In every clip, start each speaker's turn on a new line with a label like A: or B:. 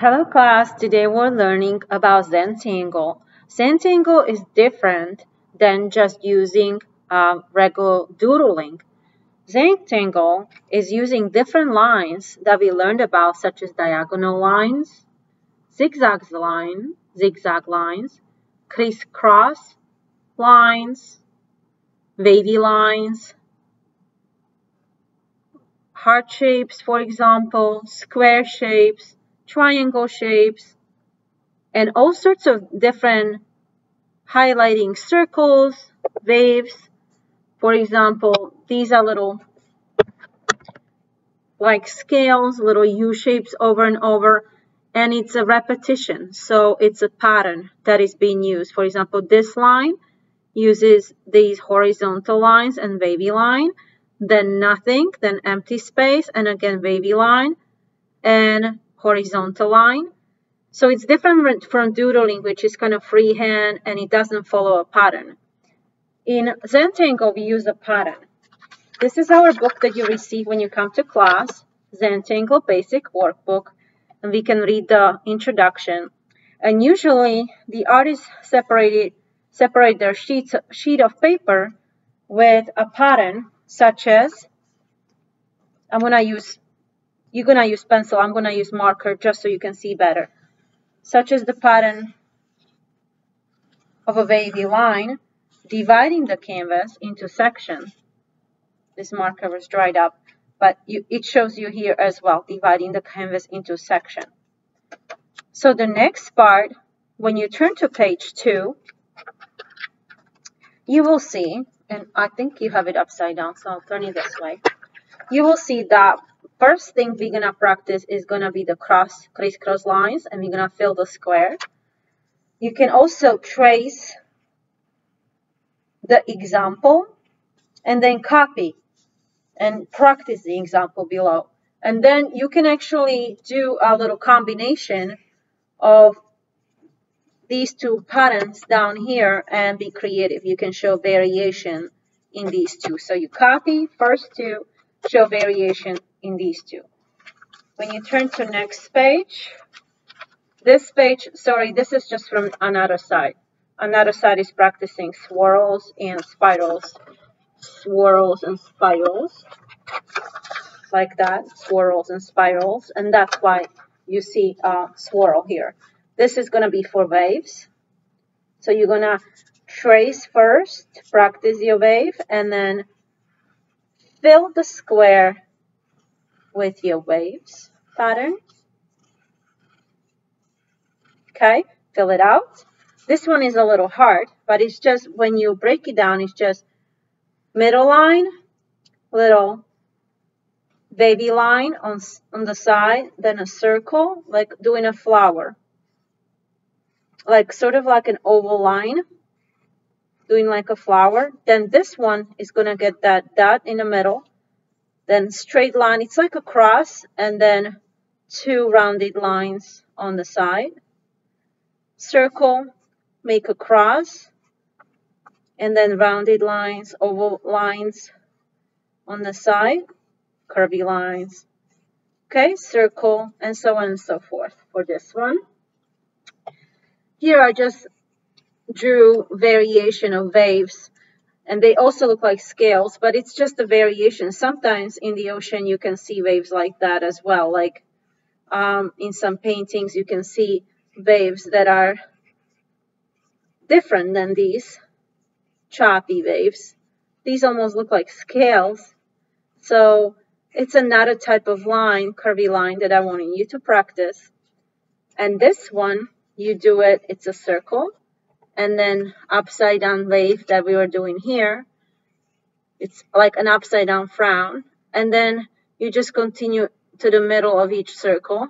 A: Hello class, today we're learning about Zentangle. Zentangle is different than just using regular doodling. Zentangle is using different lines that we learned about, such as diagonal lines, zigzag lines, crisscross lines, wavy lines, heart shapes, for example, square shapes, triangle shapes, and all sorts of different highlighting circles, waves. For example, these are little like scales, little U shapes over and over, and it's a repetition. So it's a pattern that is being used. For example, this line uses these horizontal lines and wavy line, then nothing, then empty space, and again wavy line and horizontal line. So it's different from doodling, which is kind of freehand and it doesn't follow a pattern. In Zentangle, we use a pattern. This is our book that you receive when you come to class, Zentangle Basic Workbook, and we can read the introduction. And usually, the artists separate their sheet of paper with a pattern, such as, you're gonna use pencil, I'm gonna use marker just so you can see better, such as the pattern of a wavy line, dividing the canvas into sections. This marker was dried up, but it shows you here as well, dividing the canvas into sections. So the next part, when you turn to page 2, you will see, and I think you have it upside down, so I'll turn it this way. You will see that first thing we're gonna practice is gonna be the crisscross lines, and we're gonna fill the square. You can also trace the example and then copy and practice the example below. And then you can actually do a little combination of these two patterns down here and be creative. You can show variation in these two. So you copy first two, show variation in these two. When you turn to next page, this page, sorry, this is just from another side. Another side is practicing swirls and spirals. Swirls and spirals. Like that, swirls and spirals. And that's why you see a swirl here. This is going to be for waves. So you're going to trace first, practice your wave, and then fill the square with your waves pattern. Okay, fill it out. This one is a little hard, but it's just when you break it down, it's just middle line, little wavy line on the side, then a circle, like doing a flower. Like sort of like an oval line, doing like a flower. Then this one is going to get that dot in the middle. Then straight line, it's like a cross, and then two rounded lines on the side. Circle, make a cross, and then rounded lines, oval lines on the side, curvy lines. Okay, circle, and so on and so forth for this one. Here I just drew variation of waves, and they also look like scales, but it's just a variation. Sometimes in the ocean you can see waves like that as well. Like in some paintings you can see waves that are different than these choppy waves. These almost look like scales. So it's another type of line, curvy line, that I wanted you to practice. And this one, you do it, it's a circle, and then upside down wave that we were doing here. It's like an upside down frown. And then you just continue to the middle of each circle.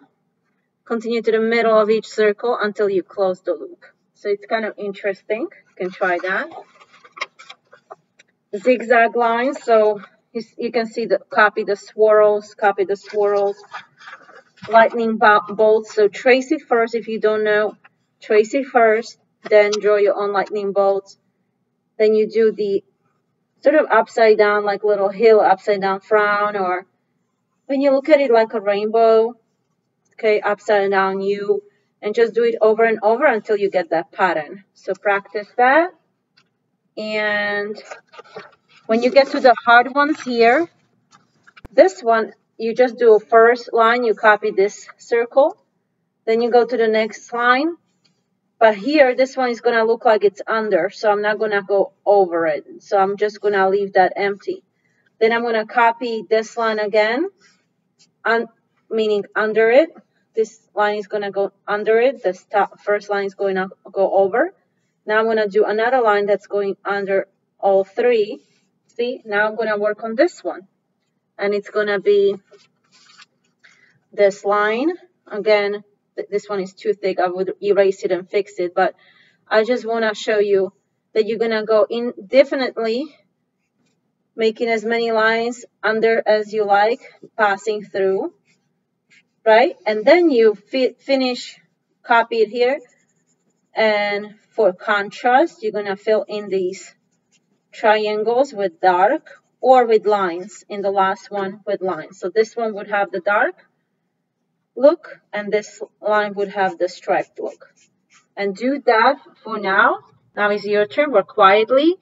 A: Continue to the middle of each circle until you close the loop. So it's kind of interesting. You can try that. Zigzag lines. So you can see copy the swirls. Lightning bolts. So trace it first if you don't know. Trace it first. Then draw your own lightning bolts. Then you do the sort of upside down, like little hill, upside down frown, or when you look at it like a rainbow, okay, upside down U, and just do it over and over until you get that pattern. So practice that. And when you get to the hard ones here, this one, you just do a first line, you copy this circle, then you go to the next line. But here, this one is going to look like it's under, so I'm not going to go over it. So I'm just going to leave that empty. Then I'm going to copy this line again, meaning under it. This line is going to go under it. This first line is going to go over. Now I'm going to do another line that's going under all three. See, now I'm going to work on this one. And it's going to be this line. Again, this one is too thick. I would erase it and fix it. But I just want to show you that you're going to go indefinitely, making as many lines under as you like, passing through, right? And then you finish, copy it here. And for contrast, you're going to fill in these triangles with dark or with lines. In the last one with lines. So this one would have the dark look, and this line would have the striped look. And do that for now. Now is your turn. Work quietly.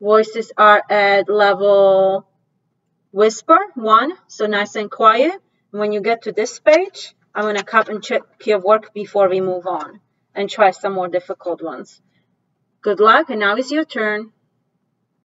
A: Voices are at level whisper 1, so nice and quiet. And when you get to this page, I'm going to come and check your work before we move on and try some more difficult ones. Good luck, and now is your turn.